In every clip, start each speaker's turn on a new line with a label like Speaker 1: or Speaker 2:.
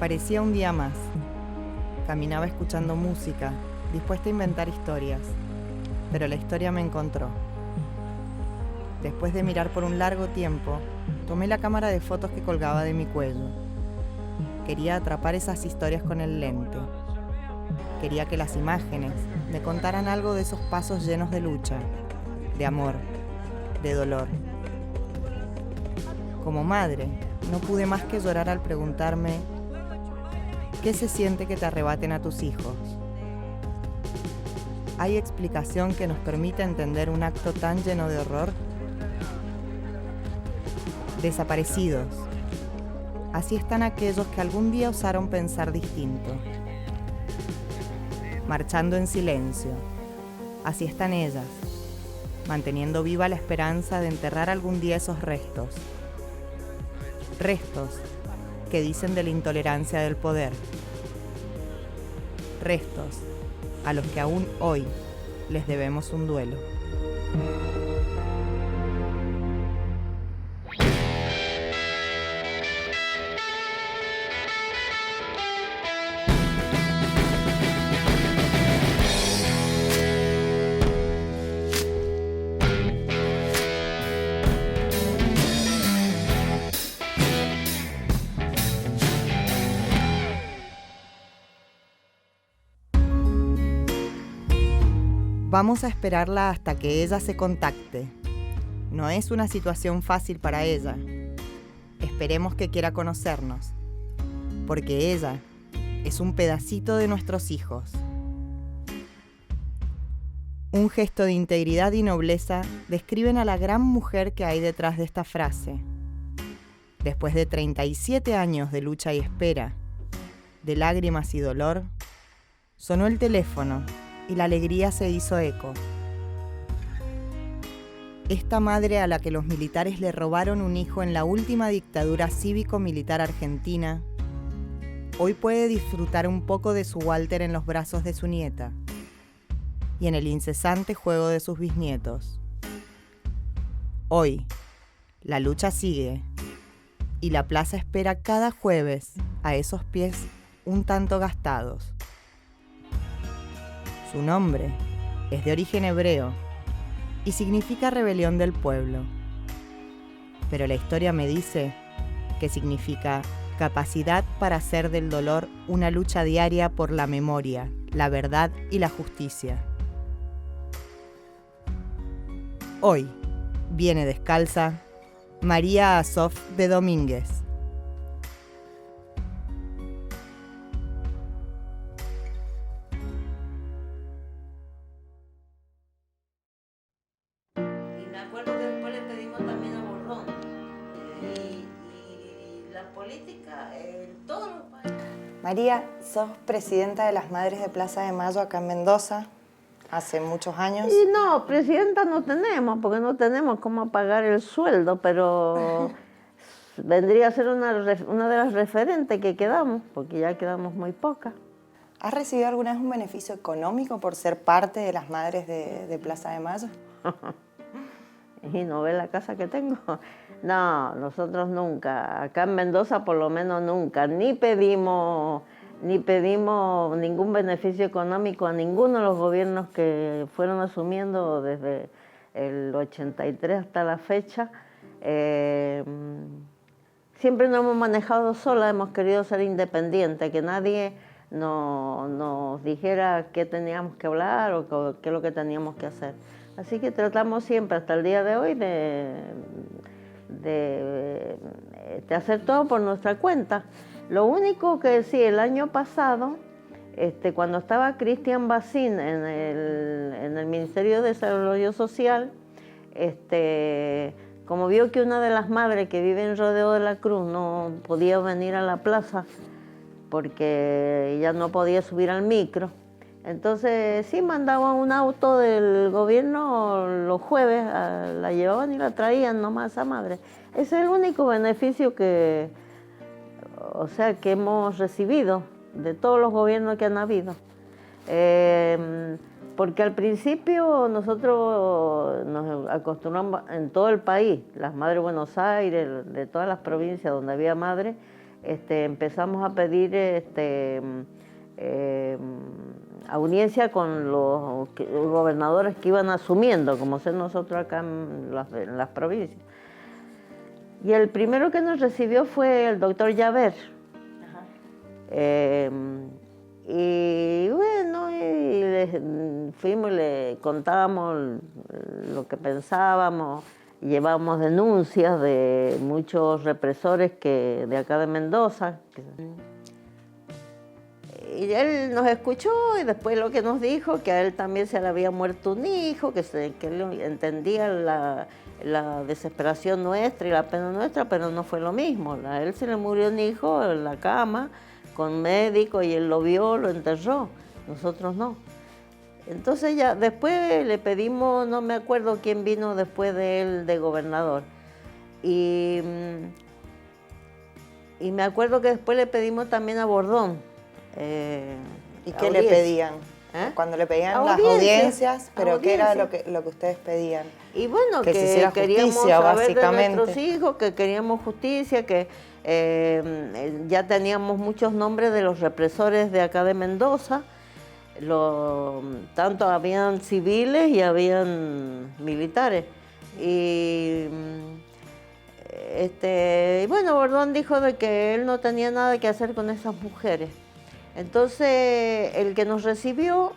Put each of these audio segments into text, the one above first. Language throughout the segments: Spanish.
Speaker 1: Parecía un día más. Caminaba escuchando música, dispuesta a inventar historias, pero la historia me encontró. Después de mirar por un largo tiempo, tomé la cámara de fotos que colgaba de mi cuello. Quería atrapar esas historias con el lente. Quería que las imágenes me contaran algo de esos pasos llenos de lucha, de amor, de dolor. Como madre, no pude más que llorar al preguntarme ¿qué se siente que te arrebaten a tus hijos? ¿Hay explicación que nos permita entender un acto tan lleno de horror? Desaparecidos. Así están aquellos que algún día osaron pensar distinto. Marchando en silencio. Así están ellas, manteniendo viva la esperanza de enterrar algún día esos restos. Restos que dicen de la intolerancia del poder. Restos a los que aún hoy les debemos un duelo. Vamos a esperarla hasta que ella se contacte. No es una situación fácil para ella. Esperemos que quiera conocernos, porque ella es un pedacito de nuestros hijos. Un gesto de integridad y nobleza describen a la gran mujer que hay detrás de esta frase. Después de 37 años de lucha y espera, de lágrimas y dolor, sonó el teléfono y la alegría se hizo eco. Esta madre a la que los militares le robaron un hijo en la última dictadura cívico-militar argentina, hoy puede disfrutar un poco de su Walter en los brazos de su nieta y en el incesante juego de sus bisnietos. Hoy, la lucha sigue y la plaza espera cada jueves a esos pies un tanto gastados. Su nombre es de origen hebreo y significa rebelión del pueblo. Pero la historia me dice que significa capacidad para hacer del dolor una lucha diaria por la memoria, la verdad y la justicia. Hoy viene descalza María Azof de Domínguez. María, sos presidenta de las Madres de Plaza de Mayo acá en Mendoza, hace muchos años.
Speaker 2: Y no, presidenta no tenemos, porque no tenemos cómo pagar el sueldo, pero vendría a ser una de las referentes que quedamos, porque ya quedamos muy pocas.
Speaker 1: ¿Has recibido alguna vez un beneficio económico por ser parte de las Madres de Plaza de Mayo?
Speaker 2: Y no ve la casa que tengo. No, nosotros nunca. Acá en Mendoza por lo menos nunca. Ni pedimos ningún beneficio económico a ninguno de los gobiernos que fueron asumiendo desde el 83 hasta la fecha. Siempre nos hemos manejado sola, hemos querido ser independientes, que nadie nos dijera qué teníamos que hablar o qué es lo que teníamos que hacer. Así que tratamos siempre, hasta el día de hoy, de hacer todo por nuestra cuenta. Lo único que sí, el año pasado, cuando estaba Cristian Bacín en el Ministerio de Desarrollo Social, como vio que una de las madres que vive en Rodeo de la Cruz no podía venir a la plaza porque ella no podía subir al micro, entonces sí mandaba un auto del gobierno los jueves, la llevaban y la traían nomás a madre. Ese es el único beneficio que hemos recibido de todos los gobiernos que han habido. Porque al principio nosotros nos acostumbramos en todo el país, las madres de Buenos Aires, de todas las provincias donde había madres, empezamos a pedir audiencia con los gobernadores que iban asumiendo, como ser nosotros acá en las provincias. Y el primero que nos recibió fue el doctor Llaver. Y bueno, fuimos y le contábamos lo que pensábamos, llevábamos denuncias de muchos represores de acá de Mendoza. Y él nos escuchó y después lo que nos dijo, que a él también se le había muerto un hijo, que él entendía la desesperación nuestra y la pena nuestra, pero no fue lo mismo. A él se le murió un hijo en la cama, con médico, y él lo vio, lo enterró, nosotros no. Entonces ya después le pedimos, no me acuerdo quién vino después de él de gobernador, y me acuerdo que después le pedimos también a Bordón.
Speaker 1: ¿Y qué le pedían? Cuando le pedían las audiencias, pero ¿qué era lo que ustedes pedían?
Speaker 2: Y bueno,
Speaker 1: que se hiciera
Speaker 2: queríamos
Speaker 1: justicia,
Speaker 2: saber
Speaker 1: básicamente.
Speaker 2: de nuestros hijos, que queríamos justicia, que ya teníamos muchos nombres de los represores de acá de Mendoza. Tanto habían civiles y habían militares. Y bueno, Bordón dijo de que él no tenía nada que hacer con esas mujeres. Entonces, el que nos recibió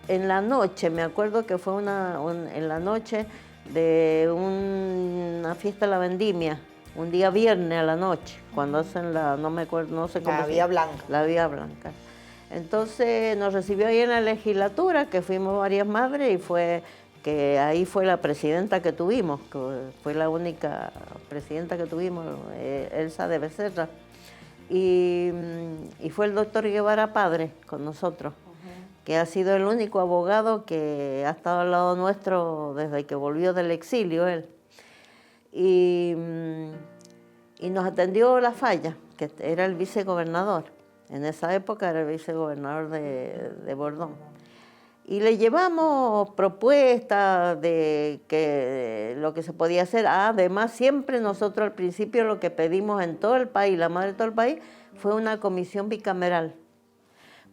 Speaker 2: en la noche, me acuerdo que fue en la noche de una fiesta de la vendimia, un día viernes a la noche, cuando hacen no me acuerdo, no sé cómo
Speaker 1: la Vía Blanca.
Speaker 2: La Vía Blanca. Entonces, nos recibió ahí en la legislatura, que fuimos varias madres, y ahí fue la presidenta que tuvimos, que fue la única presidenta que tuvimos, Elsa de Becerra. Y fue el doctor Guevara Padre con nosotros, que ha sido el único abogado que ha estado al lado nuestro desde que volvió del exilio él. Y nos atendió La Falla, que era el vicegobernador. En esa época era el vicegobernador de Bordón. Y le llevamos propuestas de lo que se podía hacer. Además, siempre nosotros al principio lo que pedimos en todo el país, la madre de todo el país, fue una comisión bicameral.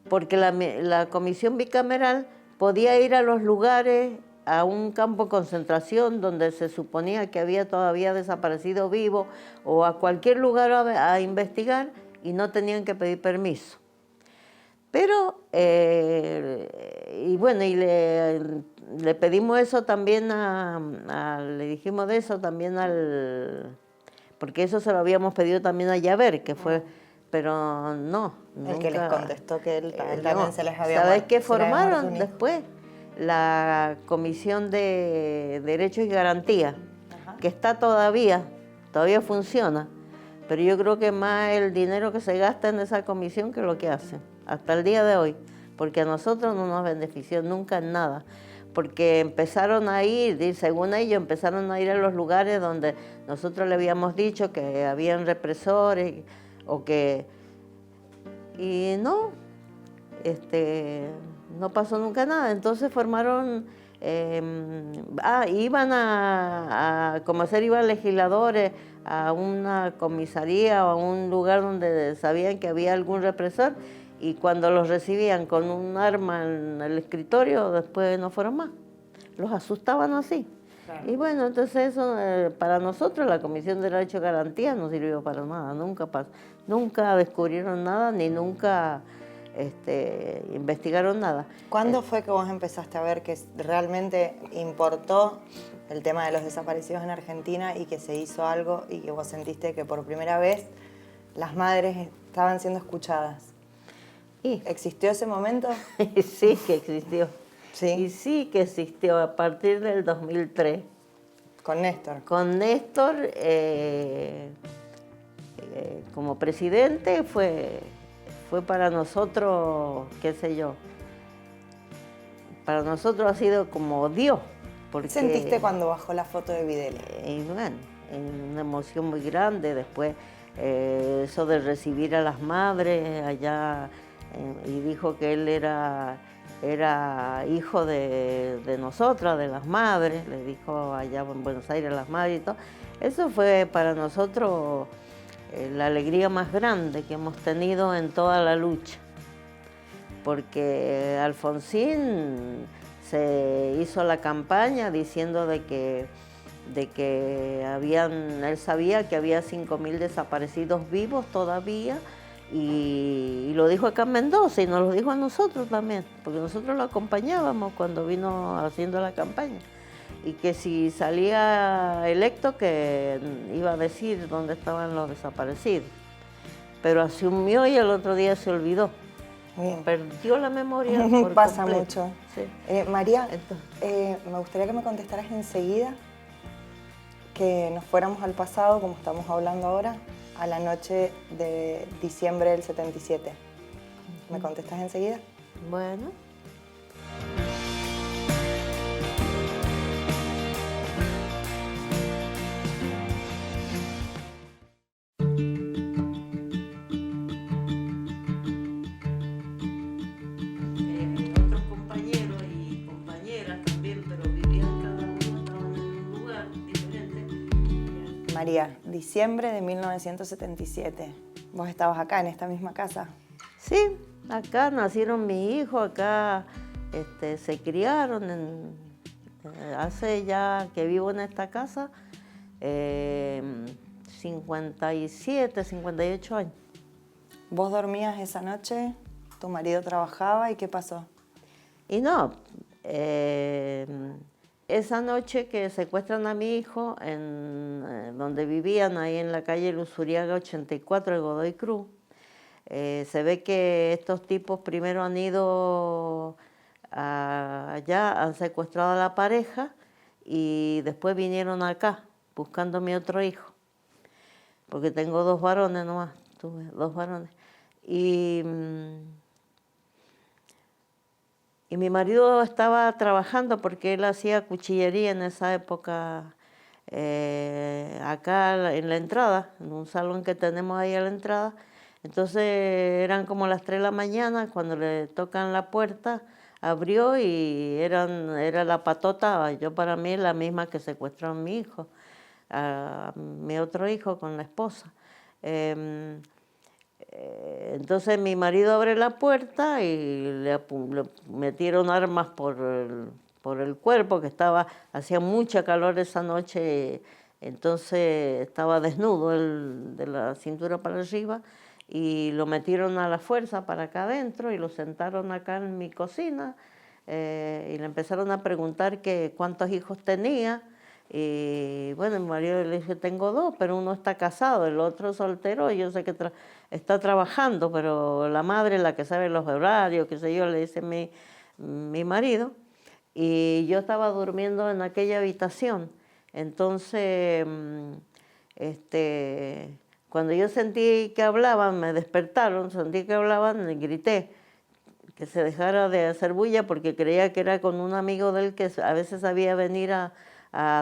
Speaker 2: Porque la comisión bicameral podía ir a los lugares, a un campo de concentración donde se suponía que había todavía desaparecido vivo, o a cualquier lugar a investigar, y no tenían que pedir permiso. Pero, y bueno, y le pedimos eso también le dijimos de eso también porque eso se lo habíamos pedido también a Llaver, que fue, pero no.
Speaker 1: El que les contestó que él también
Speaker 2: no.
Speaker 1: se les había
Speaker 2: ¿Sabes qué formaron después? La Comisión de Derechos y Garantías, que está todavía funciona, pero yo creo que más el dinero que se gasta en esa comisión que lo que hacen. Hasta el día de hoy, porque a nosotros no nos benefició nunca en nada, porque empezaron a ir, según ellos, empezaron a ir a los lugares donde nosotros le habíamos dicho que habían represores, y no, no pasó nunca nada. Entonces formaron, iban iban legisladores a una comisaría o a un lugar donde sabían que había algún represor, y cuando los recibían con un arma en el escritorio, después no fueron más. Los asustaban así. Claro. Y bueno, entonces eso para nosotros, la Comisión de Derecho y Garantía, no sirvió para nada. Nunca descubrieron nada, ni nunca investigaron nada.
Speaker 1: ¿Cuándo fue que vos empezaste a ver que realmente importó el tema de los desaparecidos en Argentina y que se hizo algo y que vos sentiste que por primera vez las madres estaban siendo escuchadas? ¿Existió ese momento?
Speaker 2: Sí, que existió.
Speaker 1: ¿Sí?
Speaker 2: Y sí que existió a partir del 2003.
Speaker 1: ¿Con Néstor?
Speaker 2: Con Néstor, como presidente, fue para nosotros, qué sé yo, para nosotros ha sido como Dios.
Speaker 1: ¿Qué sentiste cuando bajó la foto de Videla?
Speaker 2: Bueno, una emoción muy grande. Después, eso de recibir a las madres allá, y dijo que él era hijo de nosotras, de las madres, le dijo allá en Buenos Aires a las madres y todo. Eso fue para nosotros la alegría más grande que hemos tenido en toda la lucha, porque Alfonsín se hizo la campaña diciendo de que él sabía que había 5.000 desaparecidos vivos todavía, y lo dijo acá en Mendoza y nos lo dijo a nosotros también, porque nosotros lo acompañábamos cuando vino haciendo la campaña, y que si salía electo que iba a decir dónde estaban los desaparecidos. Pero asumió y el otro día se olvidó.
Speaker 1: Bien.
Speaker 2: Perdió la memoria por
Speaker 1: Pasa
Speaker 2: completo.
Speaker 1: mucho.
Speaker 2: Sí.
Speaker 1: María, me gustaría que me contestaras enseguida, que nos fuéramos al pasado, como estamos hablando ahora, a la noche de diciembre del 77. ¿Me contestas enseguida?
Speaker 2: Bueno. Otros compañeros y compañeras también, pero vivían cada uno, estaban en un lugar diferente.
Speaker 1: María, diciembre de 1977. ¿Vos estabas acá, en esta misma casa?
Speaker 2: Sí, acá nacieron mis hijos, acá se criaron. Hace ya que vivo en esta casa, 57, 58 años.
Speaker 1: ¿Vos dormías esa noche? ¿Tu marido trabajaba y qué pasó?
Speaker 2: Y no, esa noche que secuestran a mi hijo, donde vivían, ahí en la calle Luzuriaga 84 de Godoy Cruz, se ve que estos tipos primero han ido allá, han secuestrado a la pareja y después vinieron acá buscando a mi otro hijo, porque tengo 2 varones nomás, tuve 2 varones. Y mi marido estaba trabajando porque él hacía cuchillería en esa época, acá en la entrada, en un salón que tenemos ahí a la entrada. Entonces eran como las 3 de la mañana, cuando le tocan la puerta, abrió y era la patota, yo para mí la misma que secuestró a mi hijo, a mi otro hijo con la esposa. Entonces mi marido abre la puerta y le metieron armas por el cuerpo, que hacía mucha calor esa noche, entonces estaba desnudo él, de la cintura para arriba, y lo metieron a la fuerza para acá adentro y lo sentaron acá en mi cocina, y le empezaron a preguntar que cuántos hijos tenía. Y bueno, mi marido le dije, tengo 2, pero uno está casado, el otro soltero, y yo sé que está trabajando, pero la madre, la que sabe los horarios, qué sé yo, le dice mi marido. Y yo estaba durmiendo en aquella habitación. Entonces, cuando yo sentí que hablaban, me despertaron, sentí que hablaban y grité que se dejara de hacer bulla, porque creía que era con un amigo de él que a veces sabía venir a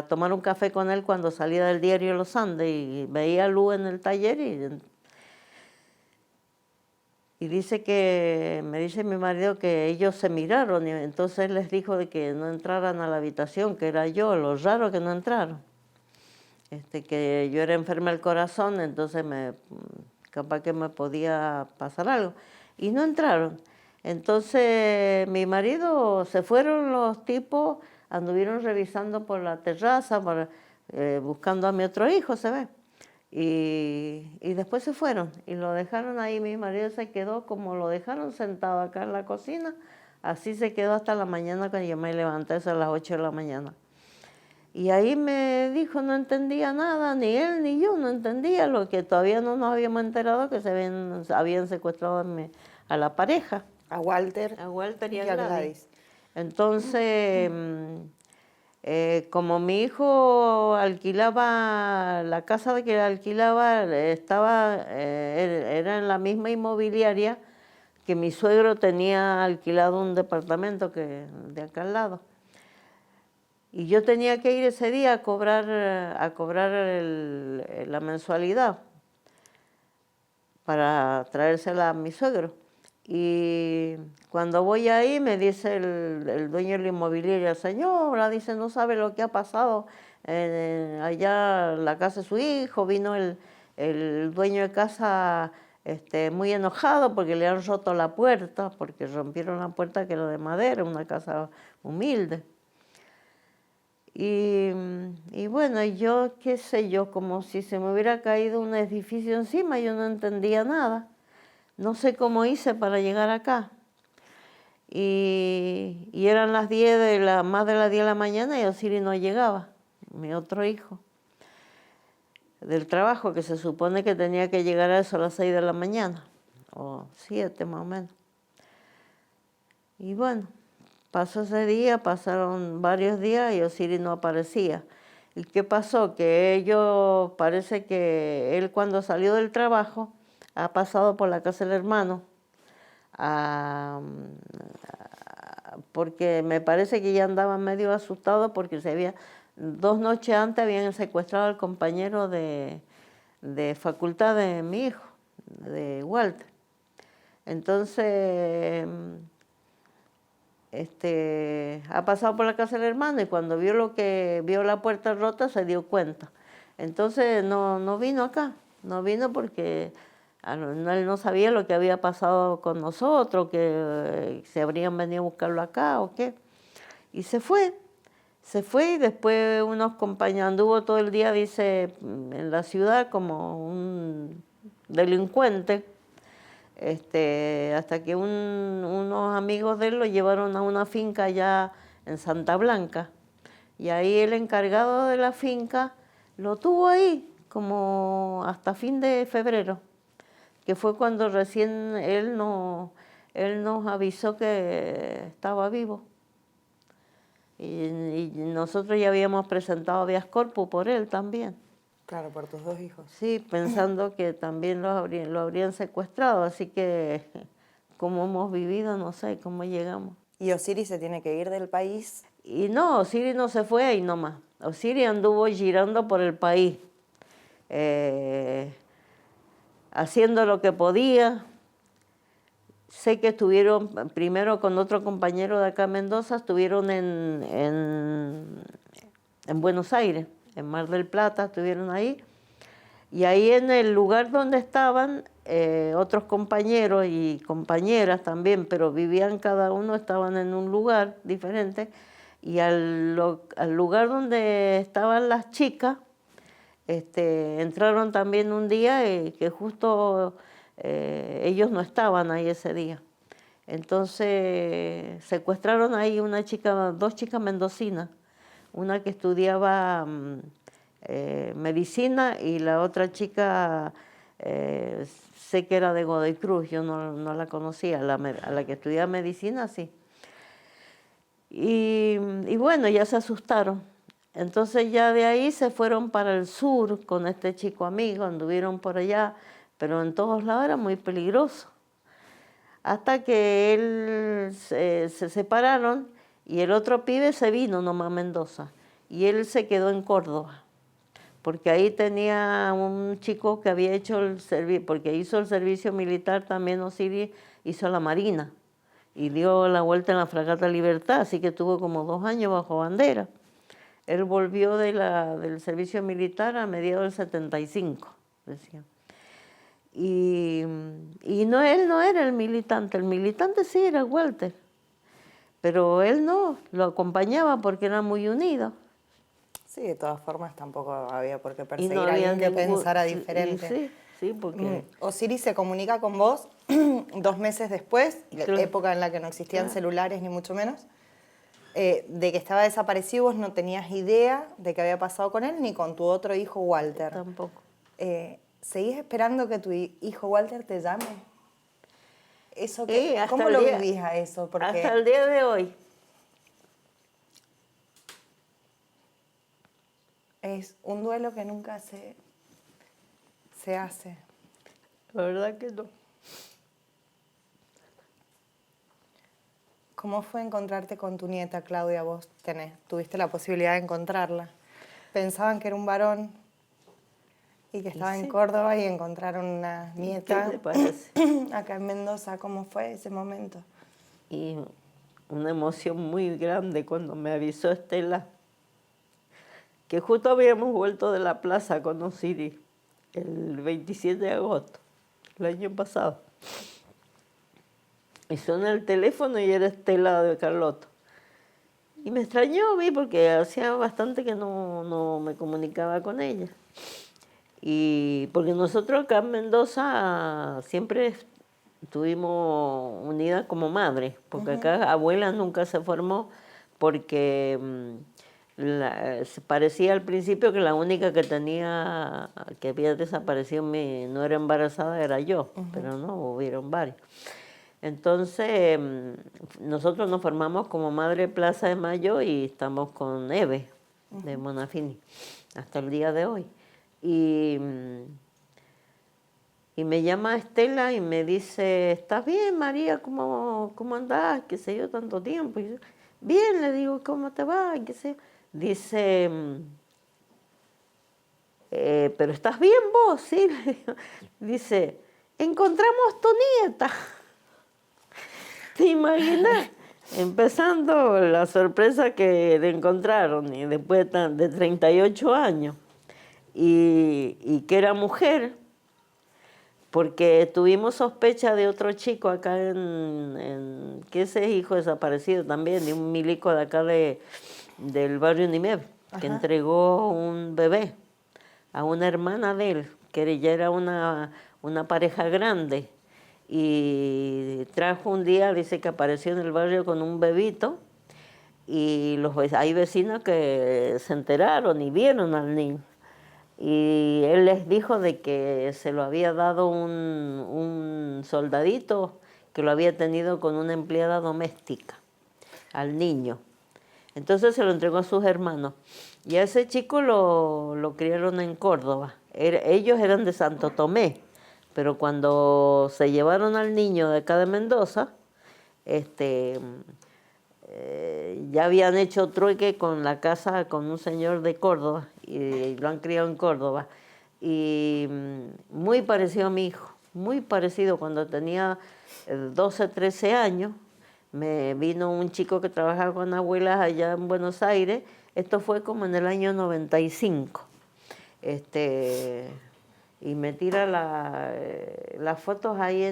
Speaker 2: tomar un café con él cuando salía del diario Los Andes, y veía luz en el taller y me dice mi marido que ellos se miraron, y entonces les dijo de que no entraran a la habitación, que era yo, lo raro que no entraron. Que yo era enferma del corazón, entonces capaz que me podía pasar algo. Y no entraron. Entonces mi marido, se fueron los tipos, anduvieron revisando por la terraza, buscando a mi otro hijo, se ve. Y después se fueron y lo dejaron ahí. Mi marido se quedó, como lo dejaron sentado acá en la cocina, así se quedó hasta la mañana, cuando yo me levanté a las 8 de la mañana. Y ahí me dijo, no entendía nada, ni él ni yo no entendía, lo que todavía no nos habíamos enterado, que habían secuestrado a la pareja.
Speaker 1: A Walter
Speaker 2: Y a Gladys. Entonces, como mi hijo alquilaba, la casa de que alquilaba era en la misma inmobiliaria que mi suegro tenía alquilado un departamento de acá al lado. Y yo tenía que ir ese día a cobrar la mensualidad para traérsela a mi suegro. Y cuando voy ahí me dice el dueño de la inmobiliaria, señora, dice, no sabe lo que ha pasado allá en la casa de su hijo, vino el dueño de casa muy enojado porque le han roto la puerta, porque rompieron la puerta que era de madera, una casa humilde. Y bueno, yo qué sé yo, como si se me hubiera caído un edificio encima, yo no entendía nada. No sé cómo hice para llegar acá. Y eran las 10 más de las 10 de la mañana y Osiris no llegaba, mi otro hijo, del trabajo, que se supone que tenía que llegar a eso a las 6 de la mañana, o 7 más o menos. Y bueno, pasó ese día, pasaron varios días y Osiris no aparecía. ¿Y qué pasó? Que parece que él cuando salió del trabajo ha pasado por la casa del hermano, porque me parece que ya andaba medio asustado porque 2 noches antes habían secuestrado al compañero de facultad de mi hijo, de Walter. Entonces, ha pasado por la casa del hermano y cuando vio la puerta rota se dio cuenta. Entonces no vino acá, no vino porque él no sabía lo que había pasado con nosotros, que se habrían venido a buscarlo acá o qué. Y se fue y después unos compañeros, anduvo todo el día, dice, en la ciudad como un delincuente, hasta que unos amigos de él lo llevaron a una finca allá en Santa Blanca. Y ahí el encargado de la finca lo tuvo ahí como hasta fin de febrero, que fue cuando recién él nos avisó que estaba vivo. Y nosotros ya habíamos presentado habeas corpus por él también.
Speaker 1: Claro, por tus 2 hijos.
Speaker 2: Sí, pensando que también lo habrían secuestrado, así que cómo hemos vivido, no sé, cómo llegamos.
Speaker 1: ¿Y Osiris se tiene que ir del país?
Speaker 2: Y no, Osiris no se fue ahí nomás. Osiris anduvo girando por el país, haciendo lo que podía. Sé que estuvieron primero con otro compañero de acá en Mendoza, estuvieron en Buenos Aires, en Mar del Plata, estuvieron ahí. Y ahí en el lugar donde estaban, otros compañeros y compañeras también, pero vivían cada uno, estaban en un lugar diferente. Y al lugar donde estaban las chicas, entraron también un día que justo ellos no estaban ahí ese día. Entonces secuestraron ahí 2 chicas mendocinas, una que estudiaba medicina y la otra chica sé que era de Godoy Cruz, yo no la conocía, a la que estudiaba medicina sí. Y bueno, ya se asustaron. Entonces ya de ahí se fueron para el sur con este chico amigo, anduvieron por allá, pero en todos lados era muy peligroso. Hasta que él se separaron y el otro pibe se vino nomás a Mendoza y él se quedó en Córdoba, porque ahí tenía un chico que había hecho el servicio, porque hizo el servicio militar también, Osiris hizo la Marina y dio la vuelta en la fragata Libertad, así que tuvo como 2 años bajo bandera. Él volvió del servicio militar a mediados del 75, decía. Y no, él no era el militante sí era Walter, pero él no, lo acompañaba porque era muy unido.
Speaker 1: Sí, de todas formas tampoco había por qué perseguir a alguien que pensara diferente.
Speaker 2: Sí, porque...
Speaker 1: Osiris se comunica con vos 2 meses después,
Speaker 2: Claro.
Speaker 1: Época en la que no existían celulares ni mucho menos, de que estaba desaparecido. Vos no tenías idea de qué había pasado con él ni con tu otro hijo Walter.
Speaker 2: Tampoco.
Speaker 1: ¿Seguís esperando que tu hijo Walter te llame? ¿Cómo lo vivís a eso? Porque
Speaker 2: hasta el día de hoy.
Speaker 1: es un duelo que nunca se hace.
Speaker 2: La verdad que no.
Speaker 1: ¿Cómo fue encontrarte con tu nieta, Claudia? Vos tuviste la posibilidad de encontrarla. Pensaban que era un varón y que estaba en Córdoba y encontraron una nieta.
Speaker 2: ¿Qué te parece?
Speaker 1: Acá en Mendoza. ¿Cómo fue ese momento?
Speaker 2: Y una emoción muy grande cuando me avisó Estela, que justo habíamos vuelto de la plaza con Osiris. el 27 de agosto, el año pasado. Y suena el teléfono y era Estela de Carlotto. Y me extrañó, vi, porque hacía bastante que no me comunicaba con ella. Y porque nosotros acá en Mendoza siempre estuvimos unidas como madres, porque acá abuela nunca se formó porque se parecía al principio que la única que tenía, que había desaparecido, no era embarazada, era yo, pero no, hubieron varios. Entonces, nosotros nos formamos como Madre Plaza de Mayo y estamos con Eve de Monafini hasta el día de hoy. Y me llama Estela y me dice, ¿estás bien, María? ¿Cómo andás? ¿Qué sé yo, tanto tiempo? Y yo, bien, le digo, ¿cómo te va? ¿Qué sé yo? Dice, ¿pero estás bien vos? Sí, le digo. Dice, encontramos tu nieta. ¿Te imaginas? Empezando la sorpresa que le encontraron, y después de 38 años, y que era mujer, porque tuvimos sospecha de otro chico acá que ese es hijo desaparecido también, de un milico de acá del barrio Nimev, que entregó un bebé a una hermana de él, que ya era una pareja grande. Y trajo un día, dice que apareció en el barrio con un bebito y hay vecinos que se enteraron y vieron al niño. Y él les dijo de que se lo había dado un soldadito que lo había tenido con una empleada doméstica, al niño. Entonces se lo entregó a sus hermanos. Y a ese chico lo criaron en Córdoba. Ellos eran de Santo Tomé. Pero cuando se llevaron al niño de acá de Mendoza, ya habían hecho trueque con la casa con un señor de Córdoba y lo han criado en Córdoba. Y muy parecido a mi hijo, muy parecido. Cuando tenía 12, 13 años, me vino un chico que trabajaba con abuelas allá en Buenos Aires. Esto fue como en el año 95. Y me tira las fotos ahí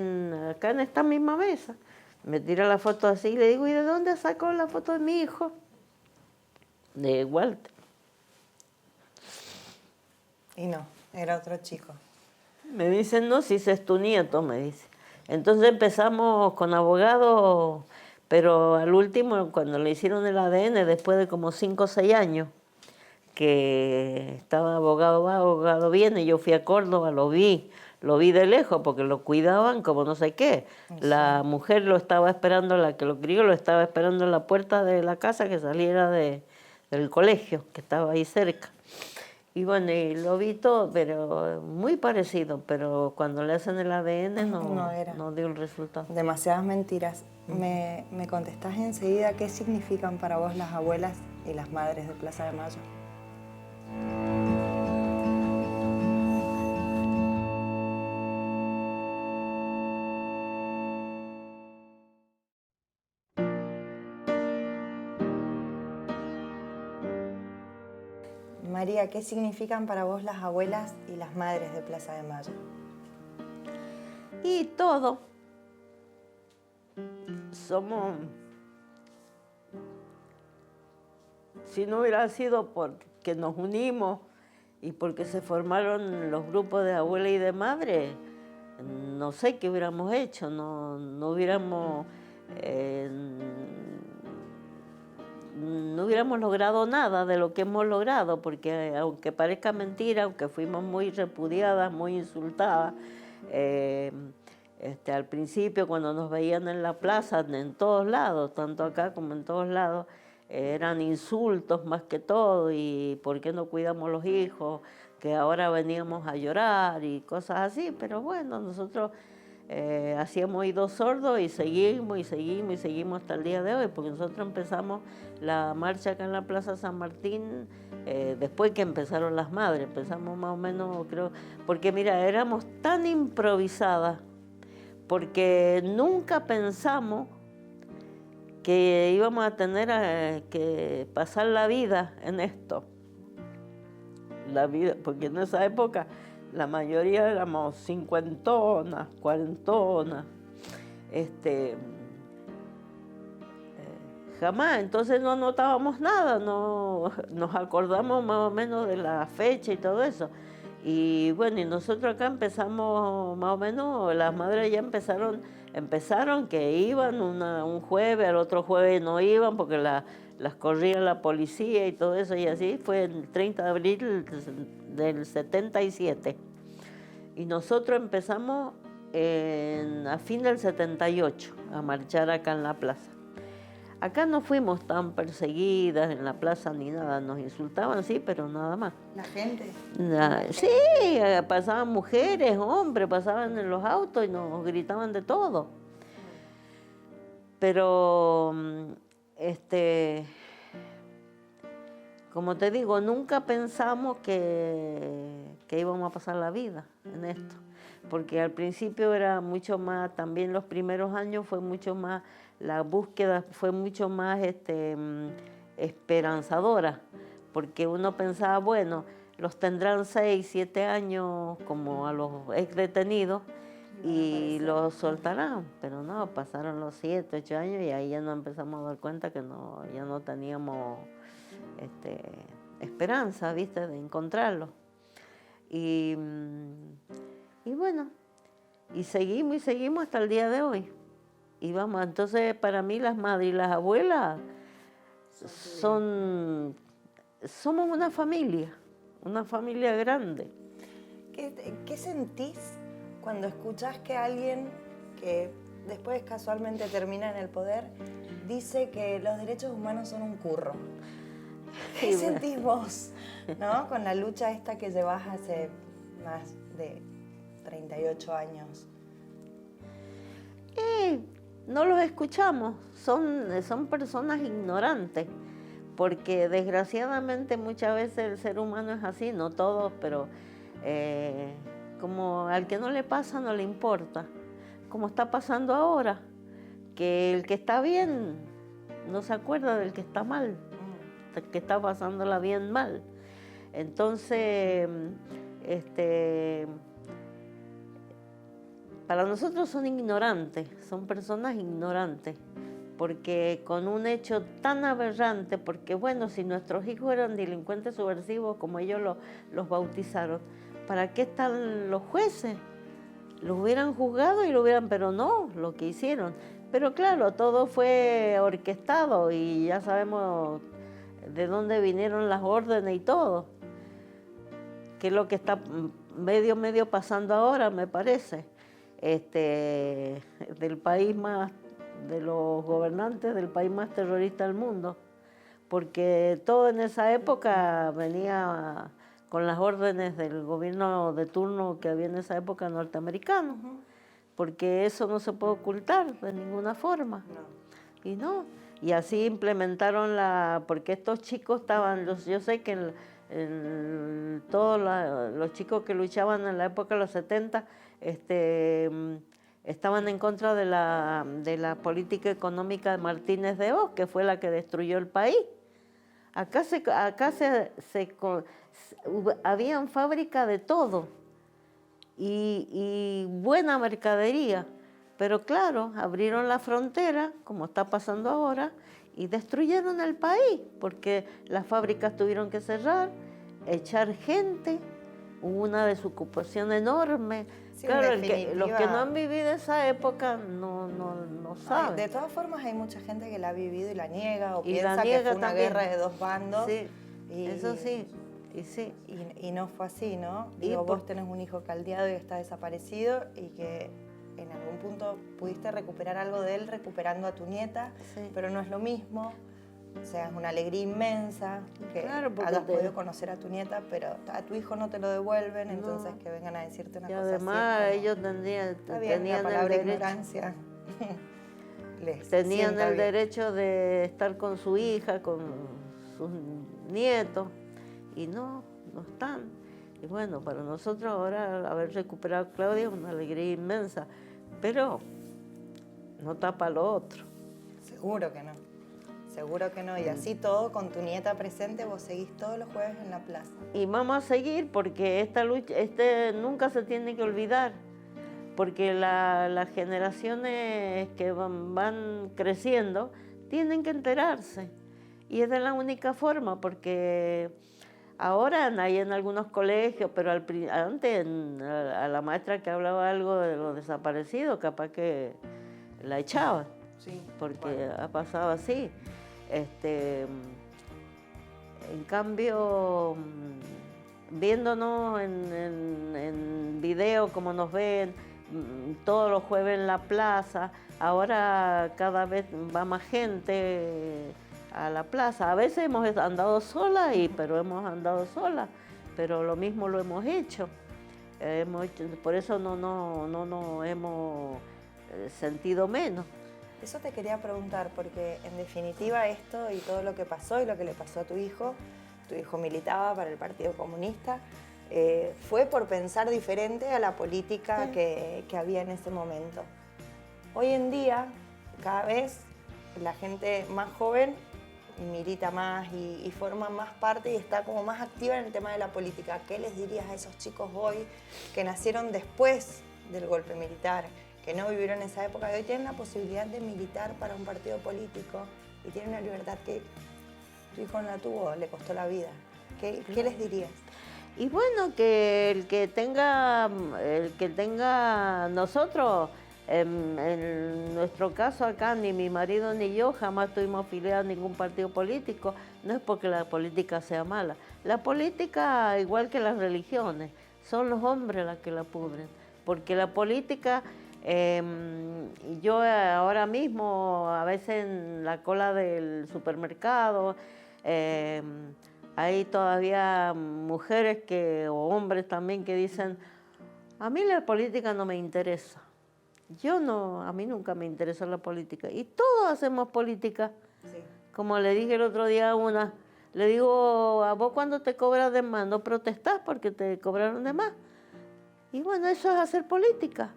Speaker 2: acá en esta misma mesa. Me tira la foto así y le digo, ¿y de dónde sacó la foto de mi hijo? De Walter.
Speaker 1: Y no, era otro chico.
Speaker 2: Me dicen, no, si ese es tu nieto, me dice. Entonces empezamos con abogados, pero al último, cuando le hicieron el ADN, después de como 5 o 6 años, que estaba abogado va, abogado viene, yo fui a Córdoba, lo vi de lejos porque lo cuidaban como no sé qué. Sí. La mujer lo estaba esperando, la que lo crió, lo estaba esperando en la puerta de la casa que saliera del colegio, que estaba ahí cerca. Y bueno, y lo vi todo, pero muy parecido, pero cuando le hacen el ADN no dio el resultado.
Speaker 1: Demasiadas mentiras. Me contestás enseguida qué significan para vos las abuelas y las madres de Plaza de Mayo. María, ¿qué significan para vos las abuelas y las madres de Plaza de Mayo?
Speaker 2: Y todo. Si no hubiera sido porque nos unimos y porque se formaron los grupos de abuela y de madre, no sé qué hubiéramos hecho, no hubiéramos logrado nada de lo que hemos logrado, porque aunque parezca mentira, aunque fuimos muy repudiadas, muy insultadas, al principio cuando nos veían en la plaza, en todos lados, tanto acá como en todos lados, eran insultos más que todo, y ¿por qué no cuidamos los hijos? Que ahora veníamos a llorar y cosas así, pero bueno, nosotros hacíamos oídos sordos y seguimos hasta el día de hoy, porque nosotros empezamos la marcha acá en la Plaza San Martín después que empezaron las madres, empezamos más o menos, creo, porque mira, éramos tan improvisadas, porque nunca pensamos que íbamos a tener que pasar la vida en esto. La vida, porque en esa época la mayoría éramos cincuentonas, cuarentonas, jamás, entonces no notábamos nada, no nos acordamos más o menos de la fecha y todo eso. Y bueno, y nosotros acá empezamos más o menos, las madres ya empezaron que iban un jueves, al otro jueves no iban porque las corría la policía y todo eso, y así fue el 30 de abril del 77. Y nosotros empezamos a fin del 78 a marchar acá en la plaza. Acá no fuimos tan perseguidas en la plaza ni nada, nos insultaban, sí, pero nada más.
Speaker 1: ¿La gente?
Speaker 2: Sí, pasaban mujeres, hombres, pasaban en los autos y nos gritaban de todo. Pero, como te digo, nunca pensamos que íbamos a pasar la vida en esto, porque al principio era mucho más, también los primeros años fue mucho más, la búsqueda fue mucho más esperanzadora, porque uno pensaba, bueno, los tendrán 6, 7 años como a los ex detenidos y los soltarán, pero no, pasaron los 7, 8 años y ahí ya nos empezamos a dar cuenta que no, ya no teníamos esperanza, ¿viste?, de encontrarlo. Y bueno, y seguimos hasta el día de hoy. Y vamos, entonces para mí las madres y las abuelas somos una familia grande.
Speaker 1: ¿Qué sentís cuando escuchás que alguien que después casualmente termina en el poder dice que los derechos humanos son un curro? ¿Qué sentís vos, ¿no? Con la lucha esta que llevas hace más de 38 años.
Speaker 2: No los escuchamos, son personas ignorantes, porque desgraciadamente muchas veces el ser humano es así, no todos, pero como al que no le pasa no le importa, como está pasando ahora, que el que está bien no se acuerda del que está mal, que está pasándola bien mal. Entonces, para nosotros son ignorantes, son personas ignorantes, porque con un hecho tan aberrante, porque bueno, si nuestros hijos eran delincuentes subversivos, como ellos los bautizaron, ¿para qué están los jueces? Los hubieran juzgado y pero no, lo que hicieron. Pero claro, todo fue orquestado y ya sabemos de dónde vinieron las órdenes y todo, que es lo que está medio pasando ahora, me parece. Del país más, de los gobernantes del país más terrorista del mundo, porque todo en esa época venía con las órdenes del gobierno de turno que había en esa época norteamericano, porque eso no se puede ocultar de ninguna forma. Y así implementaron porque estos chicos estaban, yo sé que todos los chicos que luchaban en la época de los 70 estaban en contra de la política económica de Martínez de Hoz, que fue la que destruyó el país. Acá habían fábrica de todo y buena mercadería, pero claro, abrieron la frontera, como está pasando ahora, y destruyeron el país, porque las fábricas tuvieron que cerrar, echar gente, hubo una desocupación enorme. Sí, claro, los que no han vivido esa época no saben.
Speaker 1: De todas formas hay mucha gente que la ha vivido y la niega, o piensa que fue una guerra de dos bandos.
Speaker 2: Sí, eso sí.
Speaker 1: Y no fue así, ¿no? Digo, vos tenés un hijo caldeado y está desaparecido y que en algún punto pudiste recuperar algo de él recuperando a tu nieta, pero no es lo mismo. O sea, es una alegría inmensa que hayas podido conocer a tu nieta, pero a tu hijo no te lo devuelven, entonces que vengan a decirte una cosa así.
Speaker 2: Y además ellos tenían el
Speaker 1: ignorancia.
Speaker 2: Tenían el derecho de estar con su hija, con sus nietos, y no están. Y bueno, para nosotros ahora haber recuperado a Claudia es una alegría inmensa, pero no tapa lo otro.
Speaker 1: Seguro que no. Seguro que no, y así todo, con tu nieta presente, vos seguís todos los jueves en la plaza.
Speaker 2: Y vamos a seguir porque esta lucha nunca se tiene que olvidar, porque las generaciones que van creciendo tienen que enterarse. Y es de la única forma, porque ahora hay en algunos colegios, pero antes a la maestra que hablaba algo de los desaparecidos, capaz que la echaban,
Speaker 1: Sí,
Speaker 2: porque
Speaker 1: bueno.
Speaker 2: ha pasado así. En cambio, viéndonos en video como nos ven, todos los jueves en la plaza, ahora cada vez va más gente a la plaza. A veces hemos andado solas, pero lo mismo lo hemos hecho. Por eso no nos hemos sentido menos.
Speaker 1: Eso te quería preguntar, porque en definitiva esto y todo lo que pasó y lo que le pasó a tu hijo militaba para el Partido Comunista, fue por pensar diferente a la política
Speaker 2: Sí.
Speaker 1: que había en ese momento. Hoy en día, cada vez la gente más joven milita más y forma más parte y está como más activa en el tema de la política. ¿Qué les dirías a esos chicos hoy que nacieron después del golpe militar, que no vivieron esa época y hoy tienen la posibilidad de militar para un partido político y tienen una libertad que tu hijo no la tuvo, le costó la vida? ¿Qué les dirías?
Speaker 2: Y bueno, que el que tenga nosotros, en nuestro caso acá, ni mi marido ni yo jamás tuvimos afiliados a ningún partido político. No es porque la política sea mala. La política, igual que las religiones, son los hombres los que la pudren. Porque la política, yo ahora mismo, a veces en la cola del supermercado, hay todavía mujeres o hombres también que dicen, a mí la política no me interesa. A mí nunca me interesó la política. Y todos hacemos política.
Speaker 1: Sí.
Speaker 2: Como le dije el otro día a una, le digo, a vos cuando te cobras de más, no protestás porque te cobraron de más. Y bueno, eso es hacer política,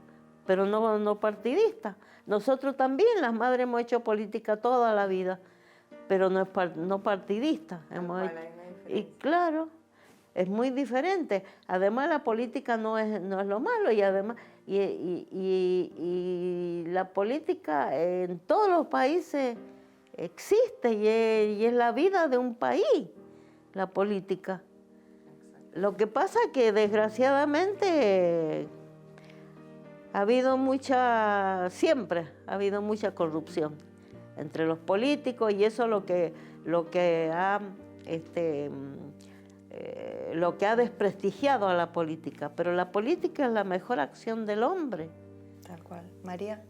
Speaker 2: pero no partidista. Nosotros también, las madres, hemos hecho política toda la vida, pero no partidista. Y claro, es muy diferente. Además, la política no es lo malo, y además y la política en todos los países existe y es la vida de un país, la política. Lo que pasa es que desgraciadamente siempre ha habido mucha corrupción entre los políticos, y eso es lo que ha desprestigiado a la política. Pero la política es la mejor acción del hombre.
Speaker 1: Tal cual. María,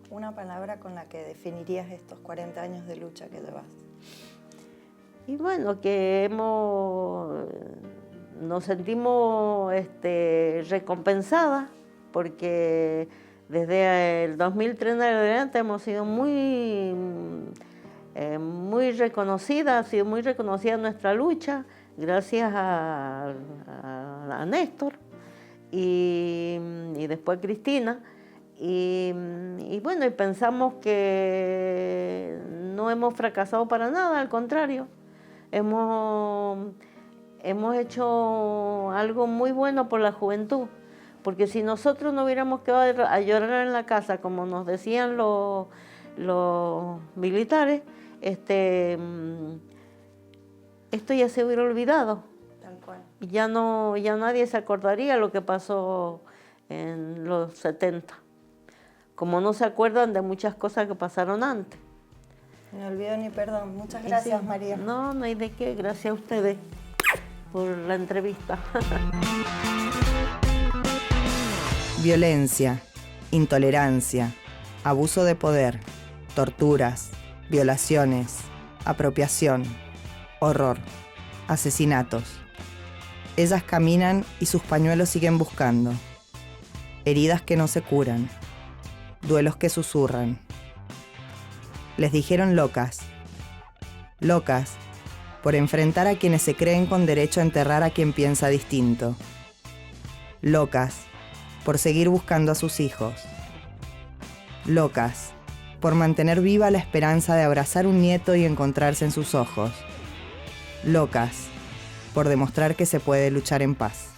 Speaker 1: una palabra con la que definirías estos 40 años de lucha que llevas.
Speaker 2: Y bueno, que nos sentimos recompensadas, porque desde el 2003 en adelante hemos sido muy reconocidas, ha sido muy reconocida nuestra lucha, gracias a Néstor y después a Cristina. Y bueno, y pensamos que no hemos fracasado para nada, al contrario. Hemos hecho algo muy bueno por la juventud, porque si nosotros no hubiéramos quedado a llorar en la casa, como nos decían los militares, esto ya se hubiera olvidado.
Speaker 1: Tal cual.
Speaker 2: Y ya nadie se acordaría lo que pasó en los 70, como no se acuerdan de muchas cosas que pasaron antes.
Speaker 1: Ni olvido ni perdón. Muchas gracias,
Speaker 2: Sí.
Speaker 1: María.
Speaker 2: No hay de qué. Gracias a ustedes por la entrevista.
Speaker 1: Violencia, intolerancia, abuso de poder, torturas, violaciones, apropiación, horror, asesinatos. Ellas caminan y sus pañuelos siguen buscando. Heridas que no se curan, duelos que susurran. Les dijeron locas. Locas por enfrentar a quienes se creen con derecho a enterrar a quien piensa distinto. Locas por seguir buscando a sus hijos. Locas por mantener viva la esperanza de abrazar un nieto y encontrarse en sus ojos. Locas, por demostrar que se puede luchar en paz.